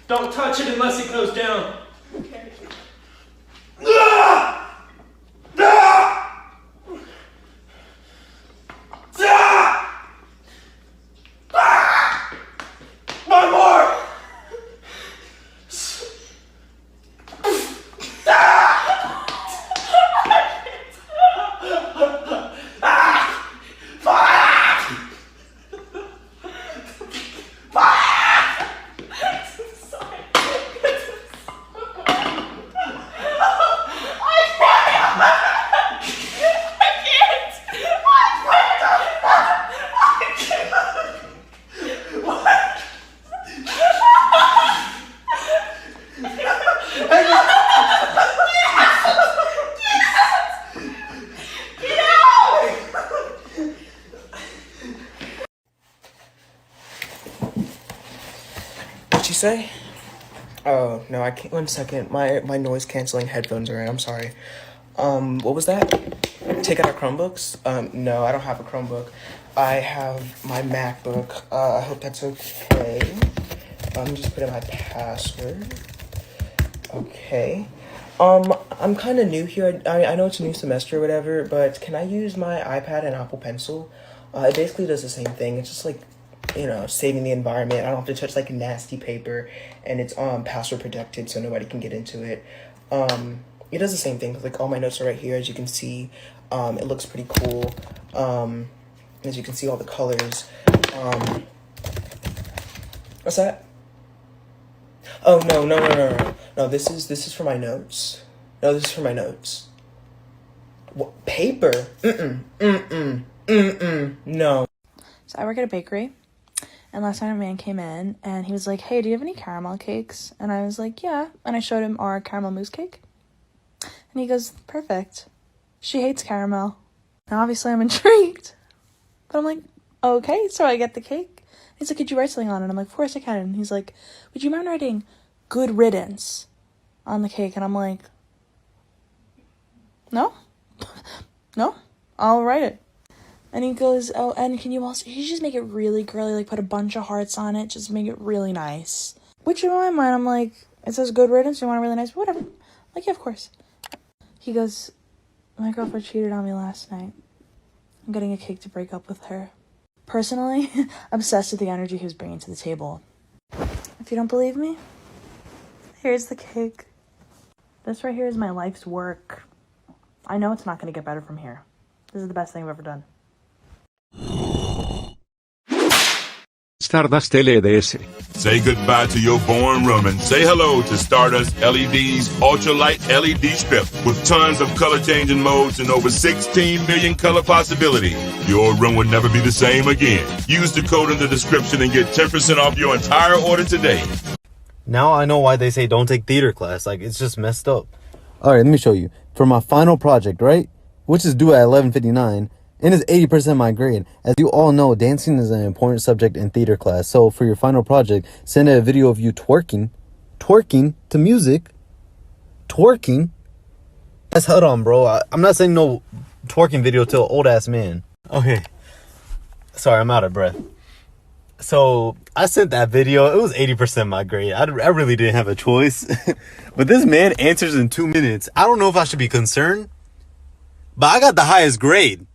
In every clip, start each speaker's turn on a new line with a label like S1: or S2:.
S1: Don't touch it unless it goes down.
S2: Okay.
S1: One more!
S3: What'd you say? Oh, no, I can't. 1 second. My noise canceling headphones are in. I'm sorry. What was that? Take out our Chromebooks? No, I don't have a Chromebook. I have my MacBook. I hope that's okay. Just put in my password. Okay. I'm kind of new here. I know it's a new semester or whatever, but can I use my iPad and Apple Pencil? It basically does the same thing. It's just like, saving the environment. I don't have to touch like nasty paper, and it's password protected so nobody can get into it. It does the same thing. Like all my notes are right here, as you can see. It looks pretty cool. As you can see, all the colors. What's that? Oh no. This is for my notes. No, this is for my notes. What, paper? No.
S2: So I work at a bakery, and last night a man came in, and he was like, hey, do you have any caramel cakes? And I was like, yeah. And I showed him our caramel mousse cake. And he goes, perfect. She hates caramel. Now, obviously, I'm intrigued. But I'm like, okay, so I get the cake. He's like, could you write something on it? I'm like, of course I can. And he's like, would you mind writing good riddance on the cake? And I'm like, no, I'll write it. And he goes, oh, and can you just make it really girly, like put a bunch of hearts on it, just make it really nice. Which in my mind, I'm like, it says good riddance, you want it really nice, but whatever. I'm like, yeah, of course. He goes, my girlfriend cheated on me last night. I'm getting a cake to break up with her. Personally, obsessed with the energy he was bringing to the table. If you don't believe me, here's the cake. This right here is my life's work. I know it's not going to get better from here. This is the best thing I've ever done.
S4: Stardust LEDs.
S5: Say goodbye to your boring room and say hello to Stardust LED's ultralight LED strip with tons of color changing modes and over 16 million color possibilities. Your room will never be the same again. Use the code in the description and get 10% off your entire order today.
S6: Now I know why they say don't take theater class. Like, it's just messed up. All right, let me show you. For my final project, right? Which is due at 11:59. And it's 80% my grade. As you all know, dancing is an important subject in theater class. So for your final project, send a video of you twerking to music. Twerking? That's head on, bro. I'm not saying no twerking video to an old ass man. Okay. Sorry, I'm out of breath. So I sent that video. It was 80% my grade. I really didn't have a choice. But this man answers in 2 minutes. I don't know if I should be concerned, but I got the highest grade.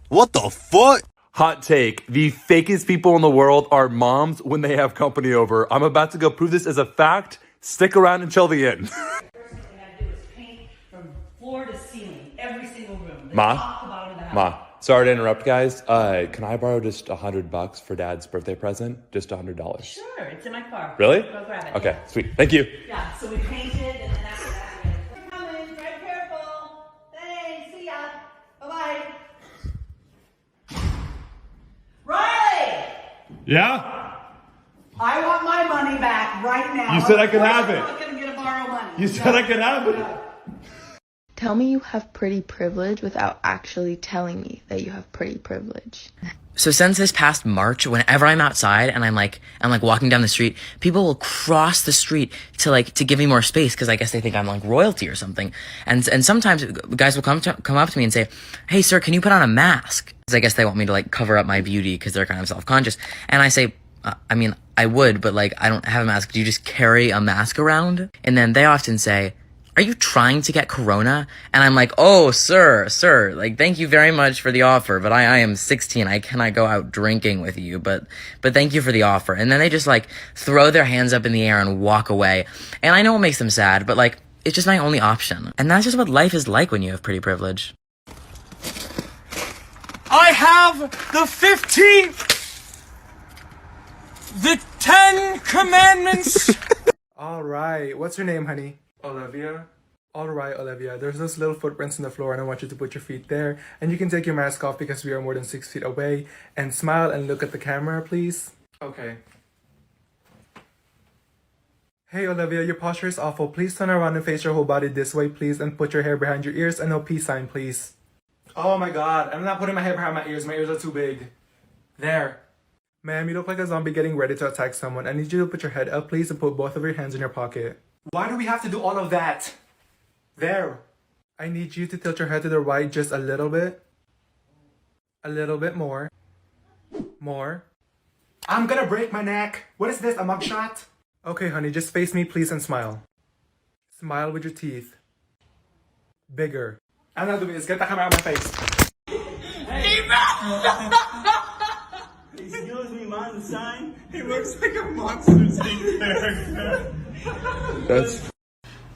S6: What the fuck?
S7: Hot take. The fakest people in the world are moms when they have company over. I'm about to go prove this as a fact. Stick around until the end.
S8: First thing I gotta do is paint from floor to ceiling, every single room.
S7: Ma?
S8: Top to bottom of the house.
S7: Ma, sorry to interrupt, guys. Can I borrow just $100 for Dad's birthday present? Just $100.
S8: Sure, it's in my car.
S7: Really?
S8: Go grab it.
S7: Okay, sweet. Thank you.
S8: Yeah, so we painted, and then after that, we're coming. Drive careful. Thanks. See ya. Bye-bye. Riley!
S7: Yeah?
S8: I want my money back right now.
S7: You said I could have it.
S8: I'm not gonna get to borrow money.
S7: You said I could have it.
S8: No.
S9: Tell me you have pretty privilege without actually telling me that you have pretty privilege.
S10: So since this past March, whenever I'm outside and I'm like walking down the street, people will cross the street to give me more space because I guess they think I'm like royalty or something. And sometimes guys will come up to me and say, "Hey sir, can you put on a mask?" Because I guess they want me to like cover up my beauty because they're kind of self-conscious. And I say, I would, but like, I don't have a mask. Do you just carry a mask around? And then they often say, are you trying to get corona? And I'm like, oh, sir, like, thank you very much for the offer, but I am 16. I cannot go out drinking with you, but thank you for the offer. And then they just like throw their hands up in the air and walk away. And I know it makes them sad, but like, it's just my only option. And that's just what life is like when you have pretty privilege.
S1: I have the 15, the 10 commandments.
S3: All right. What's your name, honey? Olivia. All right, Olivia. There's those little footprints on the floor, and I want you to put your feet there. And you can take your mask off because we are more than 6 feet away. And smile and look at the camera, please. Okay. Hey, Olivia, your posture is awful. Please turn around and face your whole body this way, please. And put your hair behind your ears and no peace sign, please. Oh my god. I'm not putting my hair behind my ears. My ears are too big. There. Ma'am, you look like a zombie getting ready to attack someone. I need you to put your head up, please, and put both of your hands in your pocket. Why do we have to do all of that? There. I need you to tilt your head to the right just a little bit. A little bit more. More. I'm gonna break my neck. What is this, a mugshot? Okay, honey, just face me, please, and smile. Smile with your teeth. Bigger. I'm not doing this. Get the camera out of my face.
S1: Excuse me, man, sign. He looks like a monster character.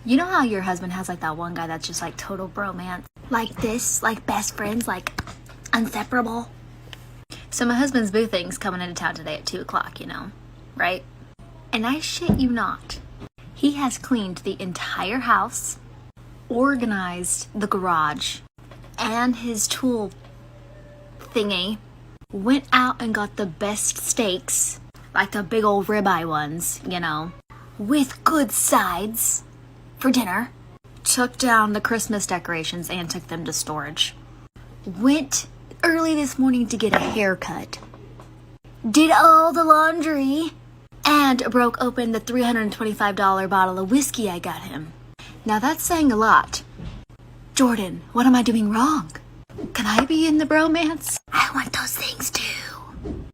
S4: You know how your husband has like that one guy that's just like total bromance? Like this, like best friends, like inseparable? So my husband's boo thing's coming into town today at 2 o'clock, you know, right? And I shit you not, he has cleaned the entire house, organized the garage, and his tool thingy, went out and got the best steaks, like the big old ribeye ones, you know, with good sides for dinner, took down the Christmas decorations and took them to storage, went early this morning to get a haircut, did all the laundry, and broke open the $325 bottle of whiskey I got him. Now that's saying a lot. Jordan, what am I doing wrong? Can I be in the bromance? I want those things too.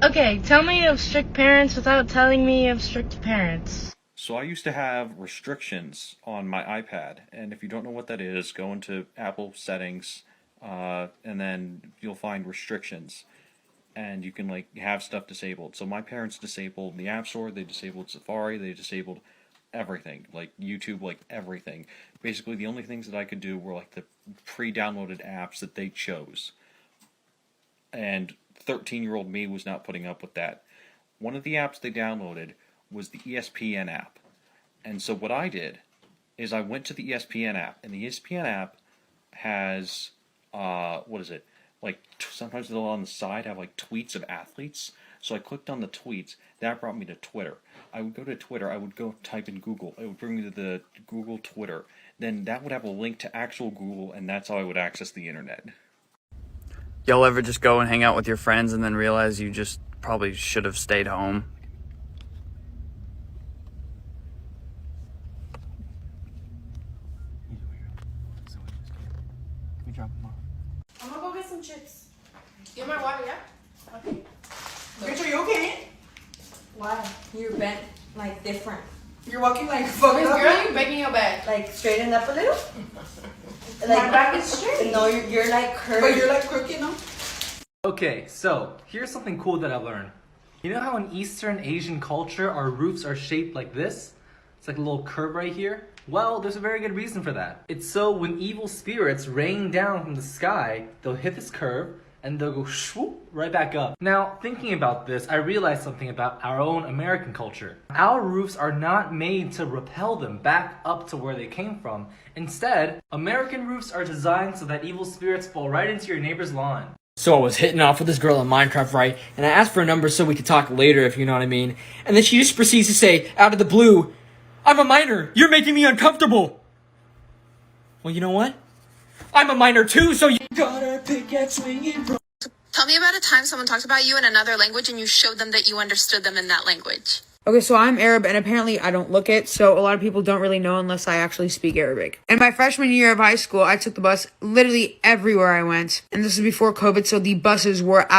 S11: Okay, tell me of strict parents without telling me of strict parents.
S12: So I used to have restrictions on my iPad, and if you don't know what that is, go into Apple settings, and then you'll find restrictions, and you can like have stuff disabled. So my parents disabled the App Store, they disabled Safari, they disabled everything, like YouTube, like everything. Basically, the only things that I could do were like the pre-downloaded apps that they chose, and 13-year-old me was not putting up with that. One of the apps they downloaded was the ESPN app. And so what I did is I went to the ESPN app, and the ESPN app has, what is it? Like, sometimes they'll on the side have like tweets of athletes. So I clicked on the tweets. That brought me to Twitter. I would go to Twitter. I would go type in Google. It would bring me to the Google Twitter. Then that would have a link to actual Google, and that's how I would access the internet.
S13: Y'all ever just go and hang out with your friends and then realize you just probably should have stayed home?
S2: I'm gonna go get some chips. Get my water, yeah? Okay.
S3: Bitch, are you okay?
S8: Why? You're bent like different.
S3: You're walking like fucking up.
S2: Girl, you making your back.
S8: Like straighten up a little?
S2: My back is straight.
S8: No, you're like curved.
S3: But you're like crooked, no?
S14: Okay, so here's something cool that I've learned. You know how in Eastern Asian culture our roofs are shaped like this? It's like a little curve right here. Well, there's a very good reason for that. It's so when evil spirits rain down from the sky, they'll hit this curve and they'll go swoop right back up. Now, thinking about this, I realized something about our own American culture. Our roofs are not made to repel them back up to where they came from. Instead, American roofs are designed so that evil spirits fall right into your neighbor's lawn.
S15: So I was hitting off with this girl in Minecraft, right? And I asked for a number so we could talk later, if you know what I mean. And then she just proceeds to say, out of the blue, I'm a minor. You're making me uncomfortable. Well, you know what? I'm a minor too, so you gotta pick at swinging, bro.
S16: Tell me about a time someone talked about you in another language and you showed them that you understood them in that language.
S17: Okay, so I'm Arab, and apparently I don't look it, so a lot of people don't really know unless I actually speak Arabic. In my freshman year of high school, I took the bus literally everywhere I went, and this is before COVID, so the buses were